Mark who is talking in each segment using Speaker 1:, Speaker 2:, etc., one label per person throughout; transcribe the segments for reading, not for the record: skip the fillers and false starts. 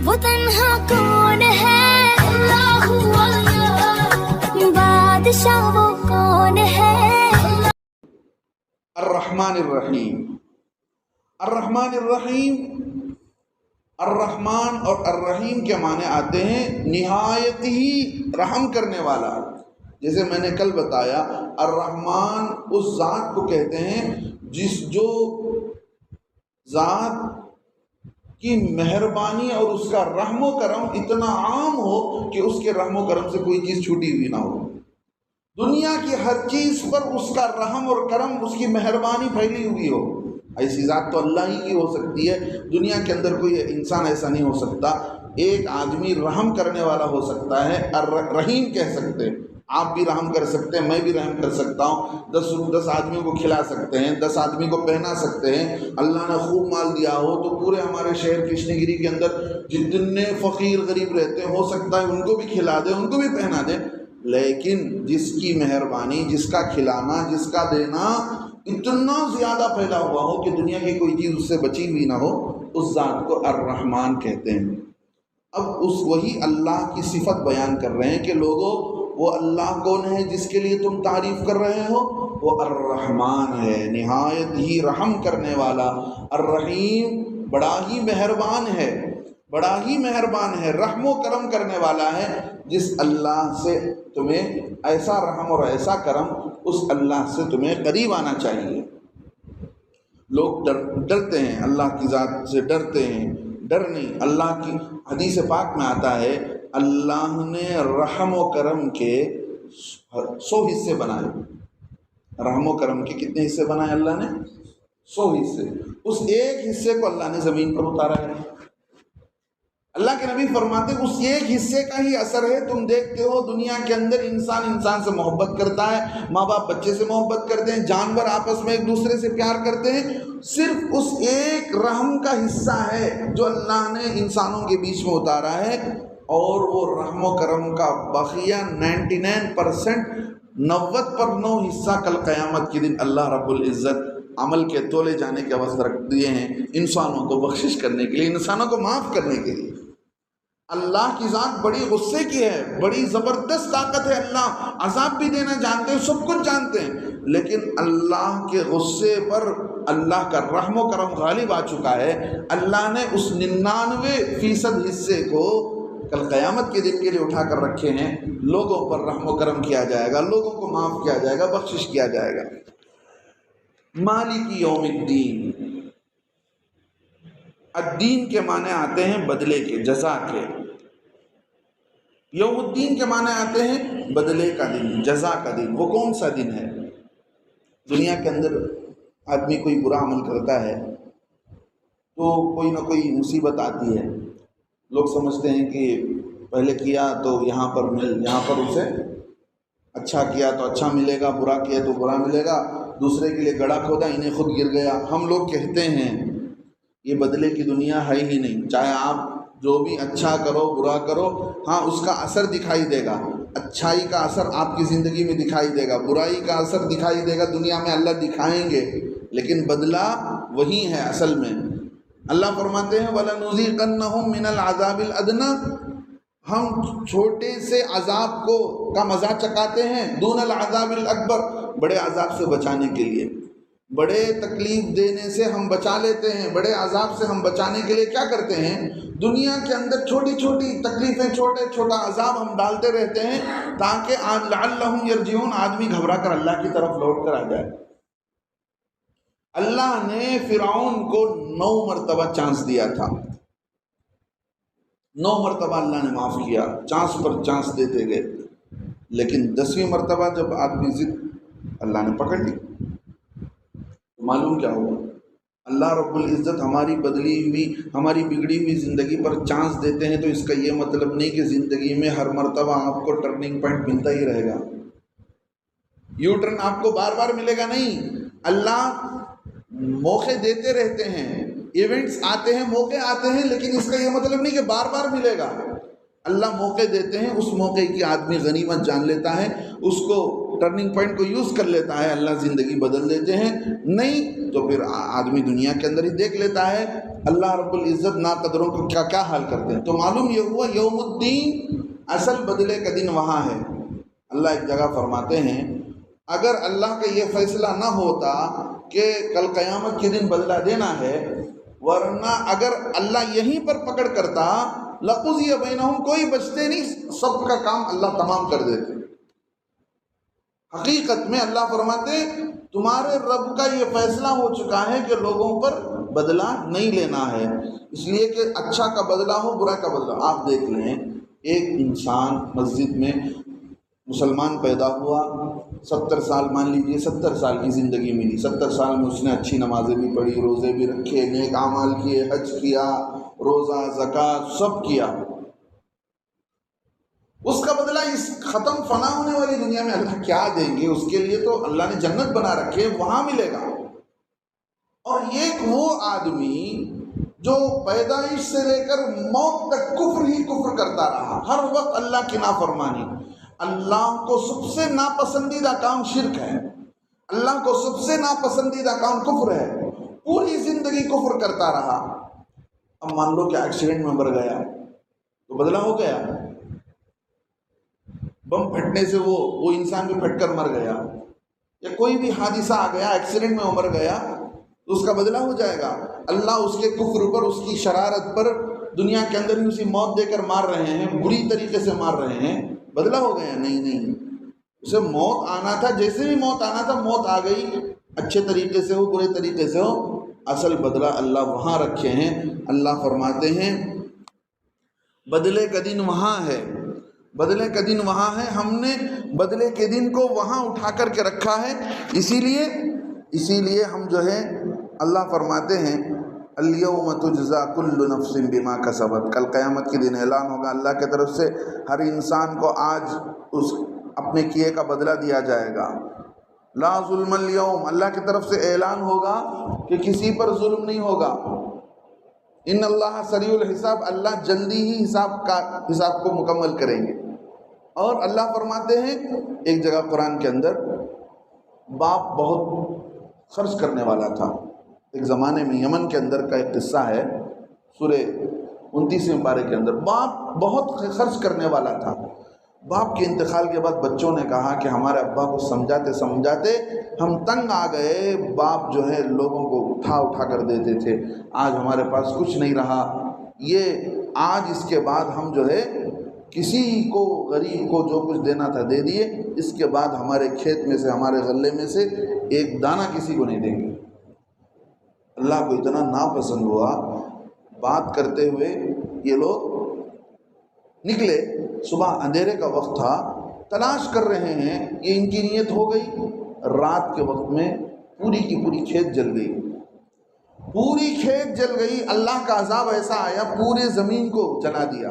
Speaker 1: وہ تنہا کون ہے؟ اللہ اللہ، بادشاہ وہ کون ہے؟
Speaker 2: الرحمن الرحیم۔ الرحمن الرحیم، الرحمن اور الرحیم کے معنی آتے ہیں نہایت ہی رحم کرنے والا۔ جیسے میں نے کل بتایا، الرحمن اس ذات کو کہتے ہیں جو ذات کی مہربانی اور اس کا رحم و کرم اتنا عام ہو کہ اس کے رحم و کرم سے کوئی چیز چھوٹی ہوئی نہ ہو۔ دنیا کی ہر چیز پر اس کا رحم اور کرم، اس کی مہربانی پھیلی ہوئی ہو۔ ایسی ذات تو اللہ ہی کی ہو سکتی ہے، دنیا کے اندر کوئی انسان ایسا نہیں ہو سکتا۔ ایک آدمی رحم کرنے والا ہو سکتا ہے، رحیم کہہ سکتے ہیں۔ آپ بھی رحم کر سکتے ہیں، میں بھی رحم کر سکتا ہوں۔ 10 آدمیوں کو کھلا سکتے ہیں، 10 آدمی کو پہنا سکتے ہیں۔ اللہ نے خوب مال دیا ہو تو پورے ہمارے شہر کرشن گری کے اندر جتنے فقیر غریب رہتے ہیں، ہو سکتا ہے ان کو بھی کھلا دیں، ان کو بھی پہنا دیں۔ لیکن جس کی مہربانی، جس کا کھلانا، جس کا دینا اتنا زیادہ پھیلا ہوا ہو کہ دنیا کی کوئی چیز اس سے بچی ہوئی نہ ہو، اس ذات کو الرحمن کہتے ہیں۔ اب وہی اللہ کی صفت بیان کر رہے ہیں کہ لوگوں، وہ اللہ کون ہے جس کے لیے تم تعریف کر رہے ہو؟ وہ الرحمن ہے، نہایت ہی رحم کرنے والا۔ الرحیم، بڑا ہی مہربان ہے، بڑا ہی مہربان ہے، رحم و کرم کرنے والا ہے۔ جس اللہ سے تمہیں ایسا رحم اور ایسا کرم، اس اللہ سے تمہیں قریب آنا چاہیے۔ لوگ ڈرتے ہیں، اللہ کی ذات سے ڈرتے ہیں۔ ڈر نہیں، اللہ کی حدیث پاک میں آتا ہے اللہ نے رحم و کرم کے 100 حصے بنائے۔ رحم و کرم کے کتنے حصے بنائے اللہ نے؟ 100 حصے۔ اس ایک حصے کو اللہ نے زمین پر اتارا ہے۔ اللہ کے نبی فرماتے ہیں اس ایک حصے کا ہی اثر ہے۔ تم دیکھتے ہو دنیا کے اندر انسان سے محبت کرتا ہے، ماں باپ بچے سے محبت کرتے ہیں، جانور آپس میں ایک دوسرے سے پیار کرتے ہیں، صرف اس ایک رحم کا حصہ ہے جو اللہ نے انسانوں کے بیچ میں اتارا ہے۔ اور وہ رحم و کرم کا بقیہ 99% 90 حصہ کل قیامت کے دن اللہ رب العزت عمل کے تولے جانے کے عوض رکھ دیے ہیں انسانوں کو بخشش کرنے کے لیے، انسانوں کو معاف کرنے کے لیے۔ اللہ کی ذات بڑی غصے کی ہے، بڑی زبردست طاقت ہے۔ اللہ عذاب بھی دینا جانتے ہیں، سب کچھ جانتے ہیں، لیکن اللہ کے غصے پر اللہ کا رحم و کرم غالب آ چکا ہے۔ اللہ نے اس 99% حصے کو کل قیامت کے دن کے لیے اٹھا کر رکھے ہیں۔ لوگوں پر رحم و کرم کیا جائے گا، لوگوں کو معاف کیا جائے گا، بخشش کیا جائے گا۔ مالک یوم الدین، الدین کے معنی آتے ہیں بدلے کے، جزا کے۔ یوم الدین کے معنی آتے ہیں بدلے کا دن، جزا کا دن۔ وہ کون سا دن ہے؟ دنیا کے اندر آدمی کوئی برا عمل کرتا ہے تو کوئی نہ کوئی مصیبت آتی ہے۔ لوگ سمجھتے ہیں کہ پہلے کیا تو یہاں پر اسے اچھا کیا تو اچھا ملے گا، برا کیا تو برا ملے گا، دوسرے کے لیے گڑھا کھودا انہیں خود گر گیا۔ ہم لوگ کہتے ہیں یہ بدلے کی دنیا ہے ہی نہیں۔ چاہے آپ جو بھی اچھا کرو برا کرو، ہاں اس کا اثر دکھائی دے گا۔ اچھائی کا اثر آپ کی زندگی میں دکھائی دے گا، برائی کا اثر دکھائی دے گا، دنیا میں اللہ دکھائیں گے، لیکن بدلہ وہی ہے اصل میں۔ اللہ فرماتے ہیں وَلَنُذِيقَنَّهُم مِّنَ الْعَذَابِ الْأَدْنَىٰ، ہم چھوٹے سے عذاب کا مزہ چکاتے ہیں، دون العذاب الاکبر، بڑے عذاب سے بچانے کے لیے۔ بڑے تکلیف دینے سے ہم بچا لیتے ہیں، بڑے عذاب سے ہم بچانے کے لیے کیا کرتے ہیں؟ دنیا کے اندر چھوٹی چھوٹی تکلیفیں، چھوٹا عذاب ہم ڈالتے رہتے ہیں تاکہ لعلہم یرجعون، آدمی گھبرا کر اللہ کی طرف لوٹ کر آ جائے۔ اللہ نے فرعون کو 9 مرتبہ چانس دیا تھا، 9 مرتبہ اللہ نے معاف کیا، چانس پر چانس دیتے گئے، لیکن 10ویں مرتبہ جب آدمی ضد، اللہ نے پکڑ لی۔ معلوم کیا ہوا؟ اللہ رب العزت ہماری بدلی ہوئی، ہماری بگڑی ہوئی زندگی پر چانس دیتے ہیں تو اس کا یہ مطلب نہیں کہ زندگی میں ہر مرتبہ آپ کو ٹرننگ پوائنٹ ملتا ہی رہے گا، یو ٹرن آپ کو بار بار ملے گا نہیں۔ اللہ موقع دیتے رہتے ہیں، ایونٹس آتے ہیں، موقع آتے ہیں، لیکن اس کا یہ مطلب نہیں کہ بار بار ملے گا۔ اللہ موقع دیتے ہیں، اس موقع کی آدمی غنیمت جان لیتا ہے، اس کو ٹرننگ پوائنٹ کو یوز کر لیتا ہے، اللہ زندگی بدل دیتے ہیں، نہیں تو پھر آدمی دنیا کے اندر ہی دیکھ لیتا ہے اللہ رب العزت ناقدروں کو کیا حال کرتے ہیں۔ تو معلوم یہ ہوا یوم الدین، اصل بدلے کا دن وہاں ہے۔ اللہ ایک جگہ فرماتے ہیں اگر اللہ کا یہ فیصلہ نہ ہوتا کہ کل قیامت کے دن بدلہ دینا ہے، ورنہ اگر اللہ یہیں پر پکڑ کرتا لقضی بینہم، کوئی بچتے نہیں، سب کا کام اللہ تمام کر دیتے۔ حقیقت میں اللہ فرماتے تمہارے رب کا یہ فیصلہ ہو چکا ہے کہ لوگوں پر بدلہ نہیں لینا ہے، اس لیے کہ اچھا کا بدلہ ہو، برا کا بدلہ۔ آپ دیکھ لیں ایک انسان مسجد میں مسلمان پیدا ہوا، 70 سال مان لیجیے 70 سال کی زندگی ملی، 70 سال میں اس نے اچھی نمازیں بھی پڑھی، روزے بھی رکھے، نیک اعمال کیے، حج کیا، روزہ زکوٰۃ سب کیا، اس کا بدلہ اس ختم فنا ہونے والی دنیا میں اللہ کیا دیں گے؟ اس کے لیے تو اللہ نے جنت بنا رکھے، وہاں ملے گا۔ اور یہ وہ آدمی جو پیدائش سے لے کر موت تک کفر ہی کفر کرتا رہا، ہر وقت اللہ کی نافرمانی، اللہ کو سب سے ناپسندیدہ کام شرک ہے، اللہ کو سب سے ناپسندیدہ کام کفر ہے، پوری زندگی کفر کرتا رہا۔ اب مان لو کہ ایکسیڈنٹ میں مر گیا تو بدلہ ہو گیا، بم پھٹنے سے وہ انسان بھی پھٹ کر مر گیا، یا کوئی بھی حادثہ آ گیا ایکسیڈنٹ میں وہ مر گیا تو اس کا بدلہ ہو جائے گا۔ اللہ اس کے کفر پر، اس کی شرارت پر دنیا کے اندر ہی اسی موت دے کر مار رہے ہیں، بری طریقے سے مار رہے ہیں، بدلہ ہو گیا؟ نہیں، اسے موت آنا تھا، جیسے بھی موت آنا تھا موت آ گئی، اچھے طریقے سے ہو برے طریقے سے ہو، اصل بدلہ اللہ وہاں رکھے ہیں۔ اللہ فرماتے ہیں بدلے کا دن وہاں ہے، بدلے کا دن وہاں ہے، ہم نے بدلے کے دن کو وہاں اٹھا کر کے رکھا ہے، اسی لیے ہم جو ہے اللہ فرماتے ہیں الیوم تجزا کل نفس بما کسبت، کل قیامت کے دن اعلان ہوگا اللہ کی طرف سے ہر انسان کو آج اس اپنے کیے کا بدلہ دیا جائے گا۔ لا ظلم اليوم، اللہ کی طرف سے اعلان ہوگا کہ کسی پر ظلم نہیں ہوگا۔ ان اللہ سریع الحساب، اللہ جلدی ہی حساب کو مکمل کریں گے۔ اور اللہ فرماتے ہیں ایک جگہ قرآن کے اندر، باپ بہت خرچ کرنے والا تھا۔ ایک زمانے میں یمن کے اندر کا ایک قصہ ہے، سورہ 29 پارے کے اندر، باپ بہت خرچ کرنے والا تھا۔ باپ کے انتقال کے بعد بچوں نے کہا کہ ہمارے ابا کو سمجھاتے ہم تنگ آ گئے، باپ جو ہے لوگوں کو اٹھا کر دیتے تھے، آج ہمارے پاس کچھ نہیں رہا، یہ آج اس کے بعد ہم جو ہے کسی کو غریب کو جو کچھ دینا تھا دے دیے، اس کے بعد ہمارے کھیت میں سے، ہمارے غلے میں سے ایک دانہ کسی کو نہیں دیں گے۔ اللہ کو اتنا ناپسند ہوا، بات کرتے ہوئے یہ لوگ نکلے، صبح اندھیرے کا وقت تھا، تلاش کر رہے ہیں، یہ ان کی نیت ہو گئی، رات کے وقت میں پوری کی پوری کھیت جل گئی، پوری کھیت جل گئی، اللہ کا عذاب ایسا آیا پورے زمین کو جلا دیا۔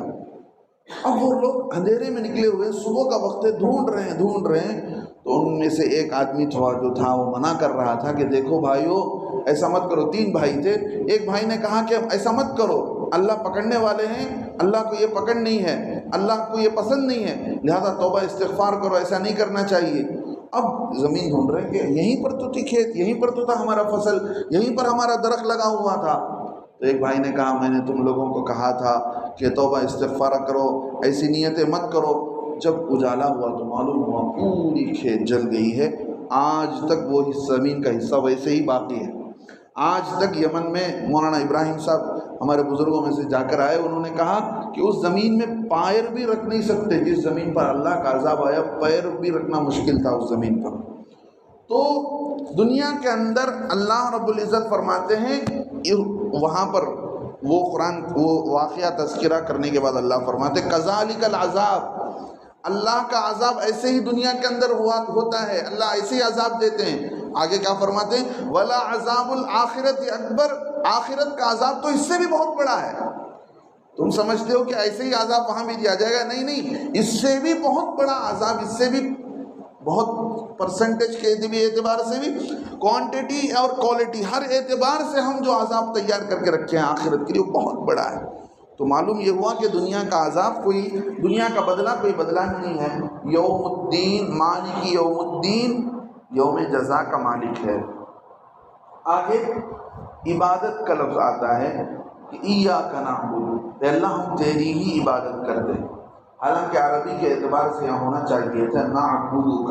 Speaker 2: اب وہ لوگ اندھیرے میں نکلے ہوئے، صبح کا وقت ہے، ڈھونڈ رہے ہیں، تو ان میں سے ایک آدمی جو تھا وہ منع کر رہا تھا کہ دیکھو بھائیو ایسا مت کرو۔ 3 بھائی تھے، ایک بھائی نے کہا کہ ایسا مت کرو، اللہ پکڑنے والے ہیں، اللہ کو یہ پکڑ نہیں ہے، اللہ کو یہ پسند نہیں ہے، لہذا توبہ استغفار کرو، ایسا نہیں کرنا چاہیے۔ اب زمین ڈھونڈ رہے کہ یہیں پر تو تھی کھیت، یہیں پر تو تھا ہمارا فصل، یہیں پر ہمارا درخت لگا ہوا تھا۔ تو ایک بھائی نے کہا میں نے تم لوگوں کو کہا تھا کہ توبہ استغفار کرو، ایسی نیتیں مت کرو۔ جب اجالا ہوا تو معلوم ہوا پوری کھیت جل گئی ہے، آج تک وہ زمین کا حصہ ویسے ہی باقی ہے۔ آج تک یمن میں مولانا ابراہیم صاحب ہمارے بزرگوں میں سے جا کر آئے، انہوں نے کہا کہ اس زمین میں پیر بھی رکھ نہیں سکتے، جس زمین پر اللہ کا عذاب آیا پیر بھی رکھنا مشکل تھا اس زمین پر۔ تو دنیا کے اندر اللہ رب العزت فرماتے ہیں، وہاں پر وہ قرآن وہ واقعہ تذکرہ کرنے کے بعد اللہ فرماتے کذالک العذاب، اللہ کا عذاب ایسے ہی دنیا کے اندر ہوتا ہے، اللہ ایسے ہی عذاب دیتے ہیں۔ آگے کیا فرماتے ہیں ولا عذاب الآخرت اکبر، آخرت کا عذاب تو اس سے بھی بہت بڑا ہے۔ تم سمجھتے ہو کہ ایسے ہی عذاب وہاں بھی دیا جائے گا، نہیں، اس سے بھی بہت بڑا عذاب، اس سے بھی بہت پرسنٹیج کے اعتبار سے بھی، کوانٹٹی اور کوالٹی ہر اعتبار سے ہم جو عذاب تیار کر کے رکھے ہیں آخرت کے لیے وہ بہت بڑا ہے۔ تو معلوم یہ ہوا کہ دنیا کا عذاب دنیا کا بدلہ کوئی بدلہ ہی نہیں ہے. یوم الدین، مالک یوم الدین، یوم جزا کا مالک ہے. آگے عبادت کا لفظ آتا ہے کہ ایاک نعبد، اے اللہ ہم تیری ہی عبادت کرتے ہیں. حالانکہ عربی کے اعتبار سے یہاں ہونا چاہیے تھا نعبدک.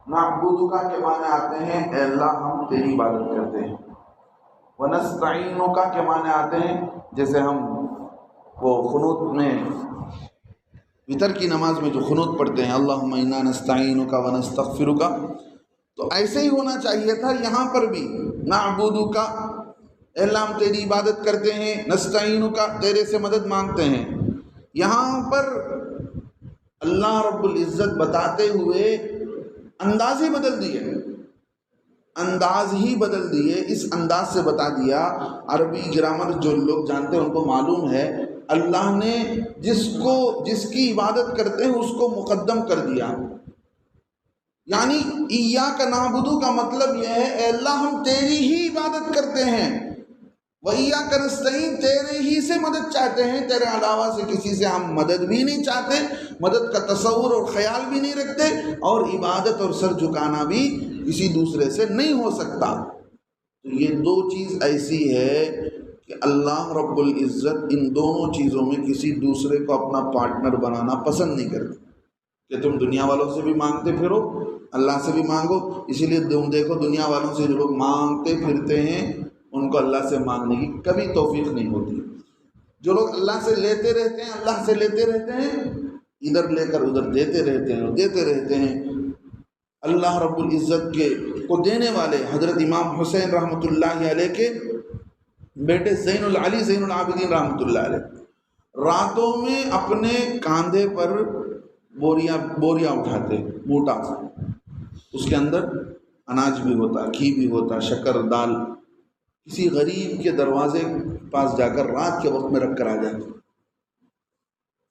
Speaker 2: نعبدک کے معنی آتے ہیں اے اللہ ہم تیری عبادت کرتے ہیں. ونستعینک کے معنی آتے ہیں جیسے ہم وہ قنوت میں وتر کی نماز میں جو قنوت پڑھتے ہیں اللہم انا نستعینک ونستغفرک، تو ایسے ہی ہونا چاہیے تھا یہاں پر بھی. نعبدک اے اللہ ہم تیری عبادت کرتے ہیں، نستعینک تیرے سے مدد مانگتے ہیں. یہاں پر اللہ رب العزت بتاتے ہوئے انداز ہی بدل دیے، انداز ہی بدل دیے. اس انداز سے بتا دیا. عربی گرامر جو لوگ جانتے ہیں ان کو معلوم ہے اللہ نے جس کی عبادت کرتے ہیں اس کو مقدم کر دیا. یعنی ایاک نعبد کا مطلب یہ ہے اے اللہ ہم تیری ہی عبادت کرتے ہیں، وَإِيَّاكَ نَسْتَعِينُ تیرے ہی سے مدد چاہتے ہیں، تیرے علاوہ سے کسی سے ہم مدد بھی نہیں چاہتے، مدد کا تصور اور خیال بھی نہیں رکھتے، اور عبادت اور سر جھکانا بھی کسی دوسرے سے نہیں ہو سکتا. تو یہ دو چیز ایسی ہے کہ اللہ رب العزت ان دونوں چیزوں میں کسی دوسرے کو اپنا پارٹنر بنانا پسند نہیں کرتے کہ تم دنیا والوں سے بھی مانگتے پھرو، اللہ سے بھی مانگو. اسی لیے دیکھو دنیا والوں سے جو لوگ مانگتے پھرتے ہیں ان کو اللہ سے مانگنے کی کبھی توفیق نہیں ہوتی. جو لوگ اللہ سے لیتے رہتے ہیں، اللہ سے لیتے رہتے ہیں، ادھر لے کر ادھر دیتے رہتے ہیں اور دیتے رہتے ہیں. اللہ رب العزت کو دینے والے حضرت امام حسین رحمۃ اللہ علیہ کے بیٹے زین العابدین رحمۃ اللہ علیہ راتوں میں اپنے کاندھے پر بوریاں اٹھاتے، موٹا سا، اس کے اندر اناج بھی ہوتا، گھی بھی ہوتا، شکر، دال. کسی غریب کے دروازے پاس جا کر رات کے وقت میں رکھ کر آ جاتے،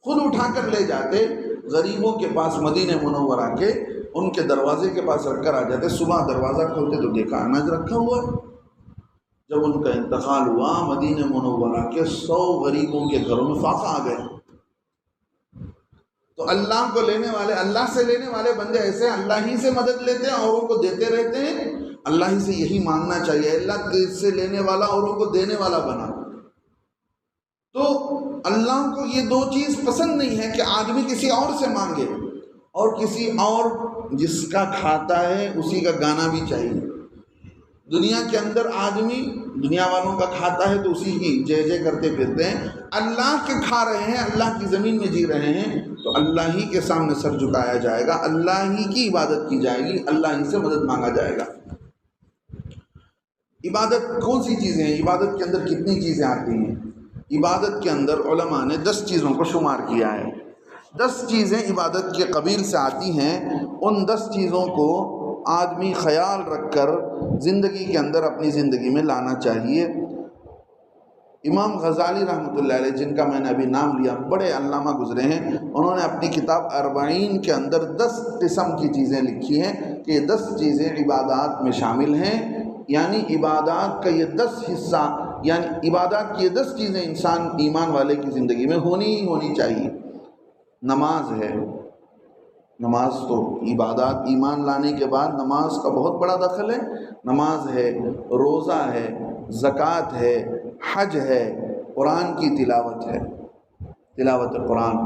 Speaker 2: خود اٹھا کر لے جاتے غریبوں کے پاس مدینہ منورہ کے، ان کے دروازے کے پاس رکھ کر آ جاتے. صبح دروازہ کھولتے تو دیکھا اناج رکھا ہوا. جب ان کا انتقال ہوا مدینہ منورہ کے 100 غریبوں کے گھروں میں فاقہ آ گئے. تو اللہ کو لینے والے، اللہ سے لینے والے بندے ایسے اللہ ہی سے مدد لیتے ہیں، اوروں کو دیتے رہتے ہیں. اللہ ہی سے یہی مانگنا چاہیے اللہ سے لینے والا اوروں کو دینے والا بنا. تو اللہ کو یہ دو چیز پسند نہیں ہے کہ آدمی کسی اور سے مانگے، اور کسی اور جس کا کھاتا ہے اسی کا گانا بھی چاہیے. دنیا کے اندر آدمی دنیا والوں کا کھاتا ہے تو اسی کی جے جے کرتے پھرتے ہیں. اللہ کے کھا رہے ہیں، اللہ کی زمین میں جی رہے ہیں، تو اللہ ہی کے سامنے سر جھکایا جائے گا، اللہ ہی کی عبادت کی جائے گی، اللہ ہی سے مدد مانگا جائے گا. عبادت کون سی چیزیں ہیں؟ عبادت کے اندر کتنی چیزیں آتی ہیں؟ عبادت کے اندر علماء نے 10 چیزوں کو شمار کیا ہے. 10 چیزیں عبادت کے قبیل سے آتی ہیں. ان 10 چیزوں کو آدمی خیال رکھ کر زندگی کے اندر اپنی زندگی میں لانا چاہیے. امام غزالی رحمۃ اللہ علیہ، جن کا میں نے ابھی نام لیا، بڑے علامہ گزرے ہیں، انہوں نے اپنی کتاب 40 کے اندر 10 قسم کی چیزیں لکھی ہیں کہ یہ 10 چیزیں عبادات میں شامل ہیں. یعنی عبادات کا یہ 10 حصہ، یعنی عبادات کی یہ 10 چیزیں انسان ایمان والے کی زندگی میں ہونی چاہیے. نماز ہے، نماز تو عبادات، ایمان لانے کے بعد نماز کا بہت بڑا دخل ہے. نماز ہے، روزہ ہے، زکوٰۃ ہے، حج ہے، قرآن کی تلاوت ہے، تلاوت قرآن.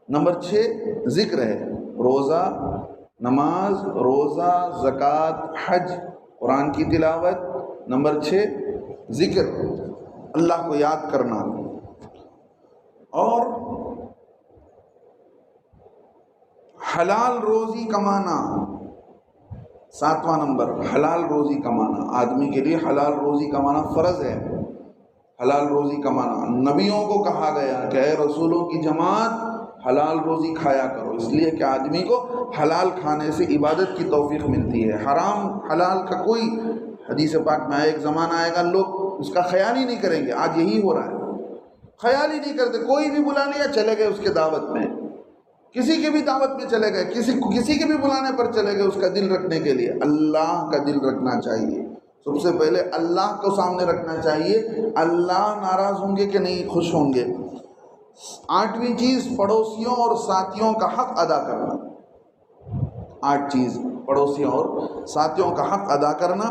Speaker 2: نمبر 6 ذکر ہے، روزہ، نماز، روزہ، زکوٰۃ، حج، قرآن کی تلاوت. نمبر 6 ذکر، اللہ کو یاد کرنا. اور حلال روزی کمانا. 7واں نمبر حلال روزی کمانا. آدمی کے لیے حلال روزی کمانا فرض ہے. حلال روزی کمانا، نبیوں کو کہا گیا کہ اے رسولوں کی جماعت حلال روزی کھایا کرو، اس لیے کہ آدمی کو حلال کھانے سے عبادت کی توفیق ملتی ہے. حرام حلال کا کوئی، حدیث پاک میں ایک زمانہ آئے گا لوگ اس کا خیال ہی نہیں کریں گے. آج یہی ہو رہا ہے، خیال ہی نہیں کرتے. کوئی بھی بلا لیا چلے گئے اس کے دعوت میں، کسی کے بھی دعوت میں چلے گئے، کسی کے بھی بلانے پر چلے گئے اس کا دل رکھنے کے لیے. اللہ کا دل رکھنا چاہیے، سب سے پہلے اللہ کو سامنے رکھنا چاہیے، اللہ ناراض ہوں گے کہ نہیں، خوش ہوں گے۔ 8ویں چیز پڑوسیوں اور ساتھیوں کا حق ادا کرنا۔ 8 چیز پڑوسیوں اور ساتھیوں کا حق ادا کرنا۔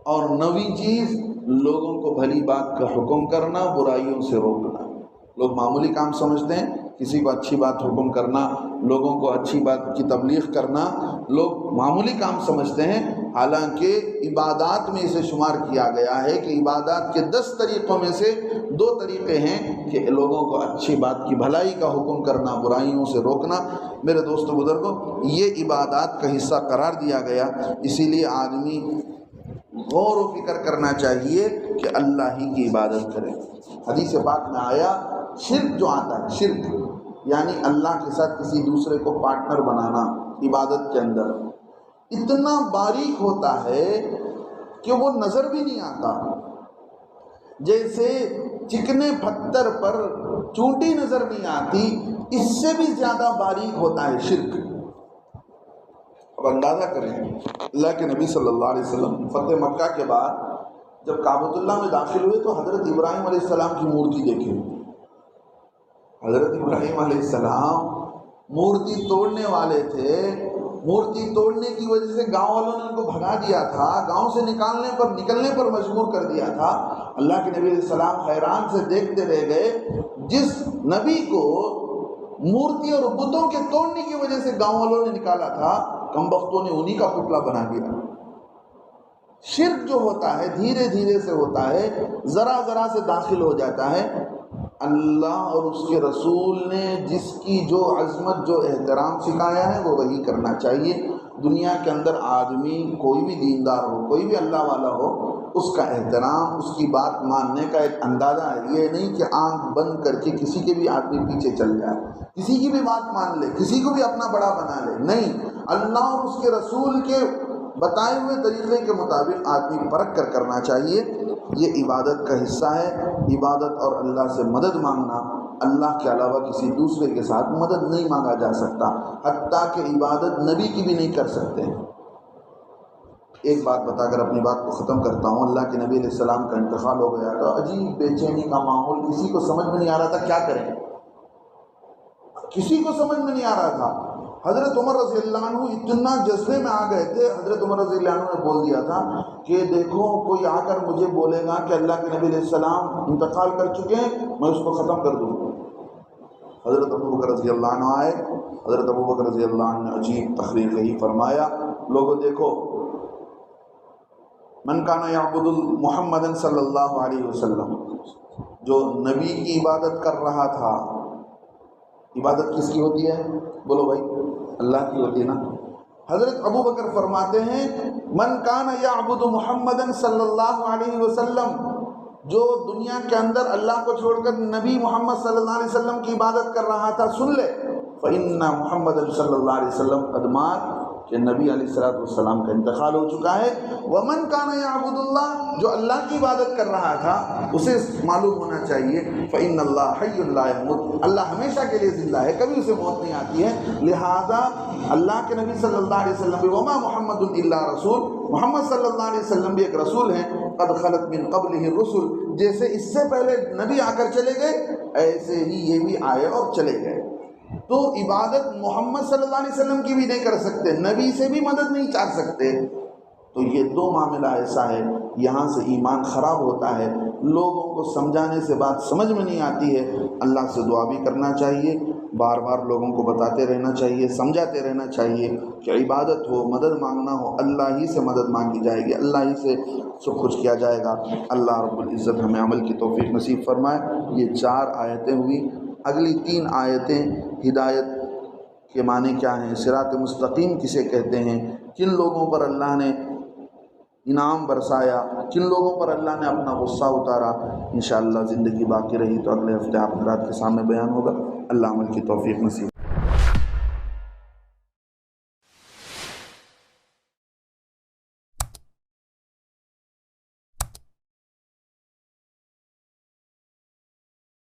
Speaker 2: اور 9ویں چیز لوگوں کو بھلی بات کا حکم کرنا، برائیوں سے روکنا۔ لوگ معمولی کام سمجھتے ہیں، کسی کو اچھی بات حکم کرنا، لوگوں کو اچھی بات کی تبلیغ کرنا لوگ معمولی کام سمجھتے ہیں، حالانکہ عبادات میں اسے شمار کیا گیا ہے کہ عبادات کے 10 طریقوں میں سے 2 طریقے ہیں کہ لوگوں کو اچھی بات کی بھلائی کا حکم کرنا، برائیوں سے روکنا۔ میرے دوستو بزرگوں، یہ عبادات کا حصہ قرار دیا گیا، اسی لیے آدمی غور و فکر کرنا چاہیے کہ اللہ ہی کی عبادت کرے۔ حدیث پاک میں آیا، شرک جو آتا ہے، شرک یعنی اللہ کے ساتھ کسی دوسرے کو پارٹنر بنانا عبادت کے اندر، اتنا باریک ہوتا ہے کہ وہ نظر بھی نہیں آتا، جیسے چکنے پتھر پر چونٹی نظر نہیں آتی، اس سے بھی زیادہ باریک ہوتا ہے شرک۔ اب اندازہ کریں، اللہ کے نبی صلی اللہ علیہ وسلم فتح مکہ کے بعد جب کعبۃ اللہ میں داخل ہوئے تو حضرت ابراہیم علیہ السلام کی مورتی دیکھے۔ حضرت ابراہیم علیہ السلام مورتی توڑنے والے تھے، مورتی توڑنے کی وجہ سے گاؤں والوں نے ان کو بھگا دیا تھا، گاؤں سے نکلنے پر مجبور کر دیا تھا۔ اللہ کے نبی علیہ السلام حیران سے دیکھتے رہ گئے، جس نبی کو مورتی اور بتوں کے توڑنے کی وجہ سے گاؤں والوں نے نکالا تھا، کم بختوں نے انہی کا پتلا بنا دیا۔ شرک جو ہوتا ہے دھیرے دھیرے سے ہوتا ہے، ذرا ذرا سے داخل ہو جاتا ہے۔ اللہ اور اس کے رسول نے جس کی جو عظمت، جو احترام سکھایا ہے وہ وہی کرنا چاہیے۔ دنیا کے اندر آدمی کوئی بھی دیندار ہو، کوئی بھی اللہ والا ہو، اس کا احترام، اس کی بات ماننے کا ایک اندازہ ہے۔ یہ نہیں کہ آنکھ بند کر کے کسی کے بھی آدمی پیچھے چل جائے، کسی کی بھی بات مان لے، کسی کو بھی اپنا بڑا بنا لے، نہیں، اللہ اور اس کے رسول کے بتائے ہوئے طریقے کے مطابق آدمی پرکھ کر کرنا چاہیے۔ یہ عبادت کا حصہ ہے۔ عبادت اور اللہ سے مدد مانگنا، اللہ کے علاوہ کسی دوسرے کے ساتھ مدد نہیں مانگا جا سکتا، حتیٰ کہ عبادت نبی کی بھی نہیں کر سکتے۔ ایک بات بتا کر اپنی بات کو ختم کرتا ہوں۔ اللہ کے نبی علیہ السلام کا انتقال ہو گیا تو عجیب بے چینی کا ماحول، کسی کو سمجھ میں نہیں آ رہا تھا کیا کریں، کسی کو سمجھ میں نہیں آ رہا تھا۔ حضرت عمر رضی اللہ عنہ اتنا جذبے میں آ گئے تھے، حضرت عمر رضی اللہ عنہ نے بول دیا تھا کہ دیکھو کوئی آ کر مجھے بولے گا کہ اللہ کے نبی علیہ السلام انتقال کر چکے ہیں، میں اس کو ختم کر دوں۔ حضرت ابو بکر رضی اللہ عنہ آئے، حضرت ابو بکر رضی اللہ عنہ نے عجیب تقریر کہی، فرمایا لوگوں دیکھو، من کان یعبد محمد صلی اللہ علیہ وسلم، جو نبی کی عبادت کر رہا تھا، عبادت کس کی ہوتی ہے؟ بولو بھائی، اللہ کی ہوتی ہے نا۔ حضرت ابو بکر فرماتے ہیں من کان یعبد محمد صلی اللہ علیہ وسلم، جو دنیا کے اندر اللہ کو چھوڑ کر نبی محمد صلی اللہ علیہ وسلم کی عبادت کر رہا تھا، سن لے، فإن محمد صلی اللہ علیہ وسلم قد مات، کہ نبی علیہ السلام کا انتقال ہو چکا ہے۔ ومن کان یعبد اللہ، جو اللہ کی عبادت کر رہا تھا، اسے معلوم ہونا چاہیے فإن اللہ حی لا یموت، اللہ ہمیشہ کے لیے زندہ ہے، کبھی اسے موت نہیں آتی ہے۔ لہذا اللہ کے نبی صلی اللہ علیہ وسلم بھی وما محمد الا رسول، محمد صلی اللہ علیہ وسلم بھی ایک رسول ہیں، قد خلت من قبلہ الرسل، جیسے اس سے پہلے نبی آ کر چلے گئے ایسے ہی یہ بھی آئے اور چلے گئے۔ تو عبادت محمد صلی اللہ علیہ وسلم کی بھی نہیں کر سکتے، نبی سے بھی مدد نہیں چاہ سکتے۔ تو یہ 2 معاملہ ایسا ہے، یہاں سے ایمان خراب ہوتا ہے، لوگوں کو سمجھانے سے بات سمجھ میں نہیں آتی ہے۔ اللہ سے دعا بھی کرنا چاہیے، بار بار لوگوں کو بتاتے رہنا چاہیے، سمجھاتے رہنا چاہیے کہ عبادت ہو، مدد مانگنا ہو، اللہ ہی سے مدد مانگی جائے گی، اللہ ہی سے سب کچھ کیا جائے گا۔ اللہ رب العزت ہمیں عمل کی توفیق نصیب فرمائے۔ یہ 4 آیتیں ہوئی، اگلی 3 آیتیں ہدایت کے معنی کیا ہیں، صراط مستقیم کسے کہتے ہیں، کن لوگوں پر اللہ نے انعام برسایا، کن لوگوں پر اللہ نے اپنا غصہ اتارا، انشاءاللہ زندگی باقی رہی تو اگلے ہفتے آپ حضرات کے سامنے بیان ہوگا۔ اللہ عمل کی توفیق نصیب